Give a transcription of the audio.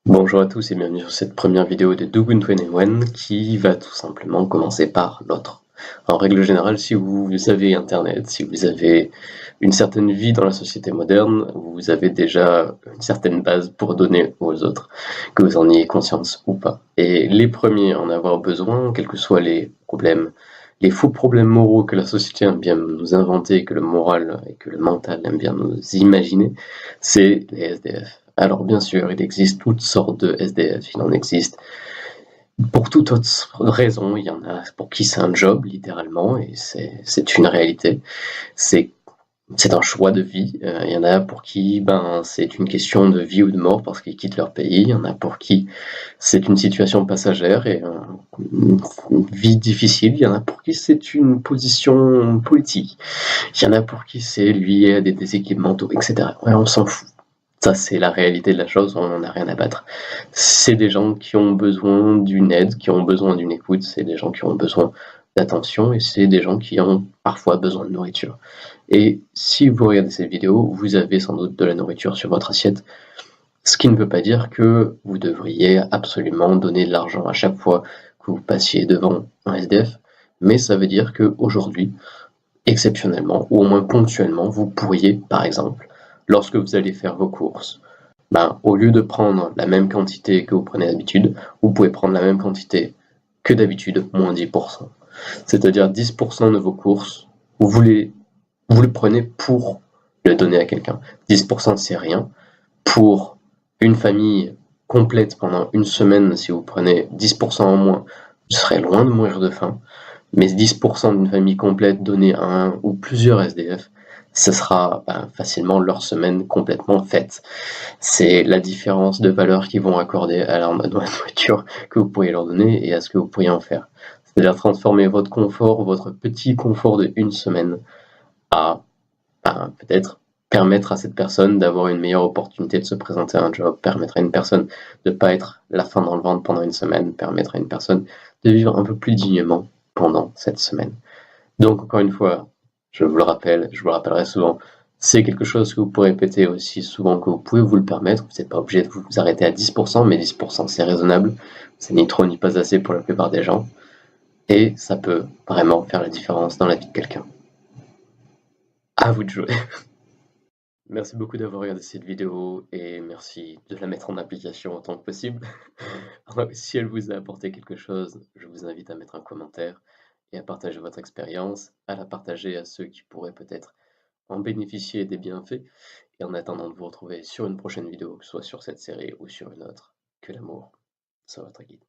Bonjour à tous et bienvenue sur cette première vidéo de Dogun21 qui va tout simplement commencer par l'autre. En règle générale, si vous avez internet, si vous avez une certaine vie dans la société moderne, vous avez déjà une certaine base pour donner aux autres, que vous en ayez conscience ou pas. Et les premiers à en avoir besoin, quels que soient les problèmes, les faux problèmes moraux que la société aime bien nous inventer, que le moral et que le mental aime bien nous imaginer, c'est les SDF. Alors bien sûr, il existe toutes sortes de SDF, il en existe pour toute autre raison, il y en a pour qui c'est un job littéralement et c'est une réalité. C'est c'est un choix de vie. Il y en a pour qui c'est une question de vie ou de mort parce qu'ils quittent leur pays. Il y en a pour qui c'est une situation passagère et une vie difficile. Il y en a pour qui c'est une position politique. Il y en a pour qui c'est lié à des déséquilibres mentaux, etc. Ouais, on s'en fout. Ça, c'est la réalité de la chose, on n'en a rien à battre. C'est des gens qui ont besoin d'une aide, qui ont besoin d'une écoute, c'est des gens qui ont besoin d'attention et c'est des gens qui ont parfois besoin de nourriture. Et si vous regardez cette vidéo, vous avez sans doute de la nourriture sur votre assiette, ce qui ne veut pas dire que vous devriez absolument donner de l'argent à chaque fois que vous passiez devant un SDF, mais ça veut dire qu'aujourd'hui, exceptionnellement, ou au moins ponctuellement, vous pourriez, par exemple, lorsque vous allez faire vos courses, au lieu de prendre la même quantité que vous prenez d'habitude, vous pouvez prendre la même quantité que d'habitude, moins 10%. C'est-à-dire 10% de vos courses, vous le prenez pour le donner à quelqu'un. 10% c'est rien. Pour une famille complète pendant une semaine, si vous prenez 10% en moins, vous serez loin de mourir de faim. Mais 10% d'une famille complète donnée à un ou plusieurs SDF, ce sera facilement leur semaine complètement faite. C'est la différence de valeur qu'ils vont accorder à la nourriture que vous pourriez leur donner et à ce que vous pourriez en faire. C'est-à-dire transformer votre confort, votre petit confort de une semaine à peut-être permettre à cette personne d'avoir une meilleure opportunité de se présenter à un job, permettre à une personne de ne pas être la faim dans le ventre pendant une semaine, permettre à une personne de vivre un peu plus dignement pendant cette semaine. Donc encore une fois, je vous le rappelle, je vous le rappellerai souvent, c'est quelque chose que vous pouvez répéter aussi souvent que vous pouvez vous le permettre, vous n'êtes pas obligé de vous arrêter à 10%, mais 10% c'est raisonnable, c'est ni trop ni pas assez pour la plupart des gens, et ça peut vraiment faire la différence dans la vie de quelqu'un. À vous de jouer. Merci beaucoup d'avoir regardé cette vidéo et merci de la mettre en application autant que possible. Si elle vous a apporté quelque chose, je vous invite à mettre un commentaire et à partager votre expérience, à la partager à ceux qui pourraient peut-être en bénéficier des bienfaits. Et en attendant de vous retrouver sur une prochaine vidéo, que ce soit sur cette série ou sur une autre, que l'amour soit votre guide.